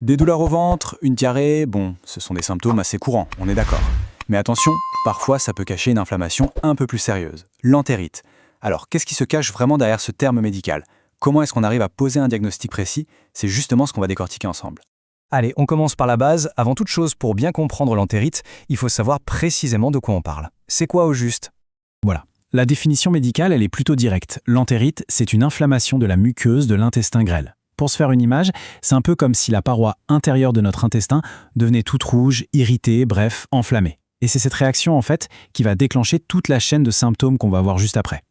Des douleurs au ventre, une diarrhée, bon, ce sont des symptômes assez courants, on est d'accord. Mais attention, parfois ça peut cacher une inflammation un peu plus sérieuse, l'entérite. Alors, qu'est-ce qui se cache vraiment derrière ce terme médical? Comment est-ce qu'on arrive à poser un diagnostic précis? C'est justement ce qu'on va décortiquer ensemble. Allez, on commence par la base. Avant toute chose, pour bien comprendre l'entérite, il faut savoir précisément de quoi on parle. C'est quoi au juste? Voilà. La définition médicale, elle est plutôt directe. L'entérite, c'est une inflammation de la muqueuse de l'intestin grêle. Pour se faire une image, c'est un peu comme si la paroi intérieure de notre intestin devenait toute rouge, irritée, bref, enflammée. Et c'est cette réaction, en fait, qui va déclencher toute la chaîne de symptômes qu'on va voir juste après.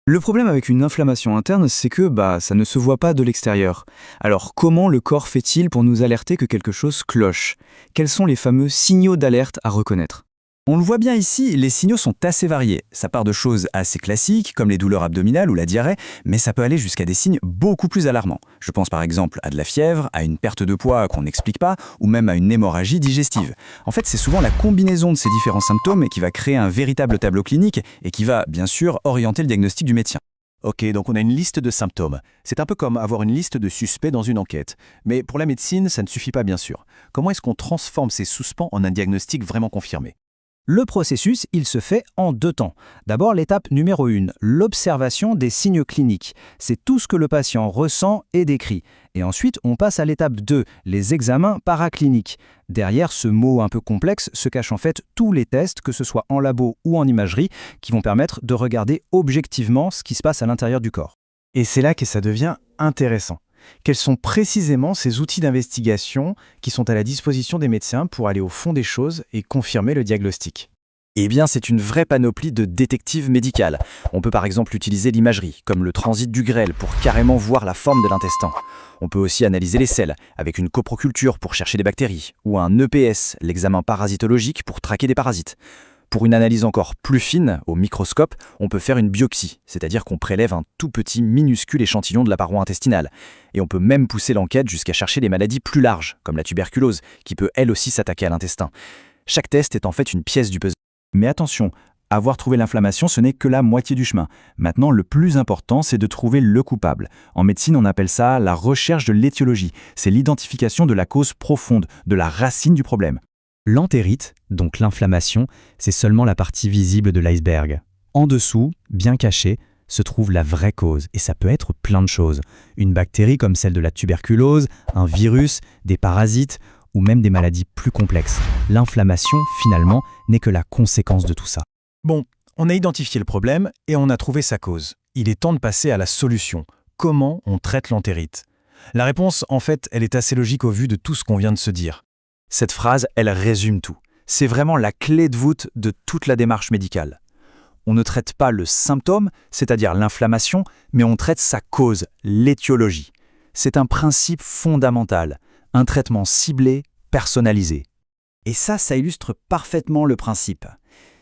Le problème avec une inflammation interne, c'est que ça ne se voit pas de l'extérieur. Alors comment le corps fait-il pour nous alerter que quelque chose cloche? Quels sont les fameux signaux d'alerte à reconnaître? On le voit bien ici, les signaux sont assez variés. Ça part de choses assez classiques, comme les douleurs abdominales ou la diarrhée, mais ça peut aller jusqu'à des signes beaucoup plus alarmants. Je pense par exemple à de la fièvre, à une perte de poids qu'on n'explique pas, ou même à une hémorragie digestive. En fait, c'est souvent la combinaison de ces différents symptômes qui va créer un véritable tableau clinique et qui va, bien sûr, orienter le diagnostic du médecin. Ok, donc on a une liste de symptômes. C'est un peu comme avoir une liste de suspects dans une enquête. Mais pour la médecine, ça ne suffit pas bien sûr. Comment est-ce qu'on transforme ces suspens en un diagnostic vraiment confirmé? Le processus, il se fait en 2 temps. D'abord, l'étape numéro 1, l'observation des signes cliniques. C'est tout ce que le patient ressent et décrit. Et ensuite, on passe à l'étape 2, les examens paracliniques. Derrière ce mot un peu complexe se cachent en fait tous les tests, que ce soit en labo ou en imagerie, qui vont permettre de regarder objectivement ce qui se passe à l'intérieur du corps. Et c'est là que ça devient intéressant. Quels sont précisément ces outils d'investigation qui sont à la disposition des médecins pour aller au fond des choses et confirmer le diagnostic? Eh bien, c'est une vraie panoplie de détectives médicales. On peut par exemple utiliser l'imagerie, comme le transit du grêle, pour carrément voir la forme de l'intestin. On peut aussi analyser les selles, avec une coproculture pour chercher des bactéries, ou un EPS, l'examen parasitologique pour traquer des parasites. Pour une analyse encore plus fine, au microscope, on peut faire une biopsie, c'est-à-dire qu'on prélève un tout petit minuscule échantillon de la paroi intestinale. Et on peut même pousser l'enquête jusqu'à chercher des maladies plus larges, comme la tuberculose, qui peut elle aussi s'attaquer à l'intestin. Chaque test est en fait une pièce du puzzle. Mais attention, avoir trouvé l'inflammation, ce n'est que la moitié du chemin. Maintenant, le plus important, c'est de trouver le coupable. En médecine, on appelle ça la recherche de l'étiologie. C'est l'identification de la cause profonde, de la racine du problème. L'entérite, donc l'inflammation, c'est seulement la partie visible de l'iceberg. En dessous, bien caché, se trouve la vraie cause, et ça peut être plein de choses. Une bactérie comme celle de la tuberculose, un virus, des parasites, ou même des maladies plus complexes. L'inflammation, finalement, n'est que la conséquence de tout ça. Bon, on a identifié le problème et on a trouvé sa cause. Il est temps de passer à la solution. Comment on traite l'entérite? La réponse, en fait, elle est assez logique au vu de tout ce qu'on vient de se dire. Cette phrase, elle résume tout. C'est vraiment la clé de voûte de toute la démarche médicale. On ne traite pas le symptôme, c'est-à-dire l'inflammation, mais on traite sa cause, l'étiologie. C'est un principe fondamental, un traitement ciblé, personnalisé. Et ça illustre parfaitement le principe.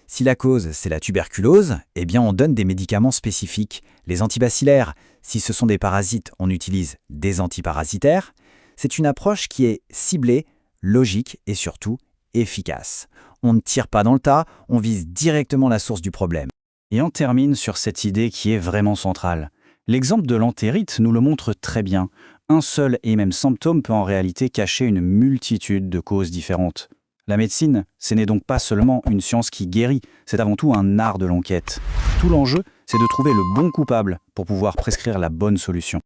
Si la cause, c'est la tuberculose, eh bien on donne des médicaments spécifiques, les antibacillaires. Si ce sont des parasites, on utilise des antiparasitaires. C'est une approche qui est ciblée, logique et surtout efficace. On ne tire pas dans le tas, on vise directement la source du problème. Et on termine sur cette idée qui est vraiment centrale. L'exemple de l'entérite nous le montre très bien. Un seul et même symptôme peut en réalité cacher une multitude de causes différentes. La médecine, ce n'est donc pas seulement une science qui guérit, c'est avant tout un art de l'enquête. Tout l'enjeu, c'est de trouver le bon coupable pour pouvoir prescrire la bonne solution.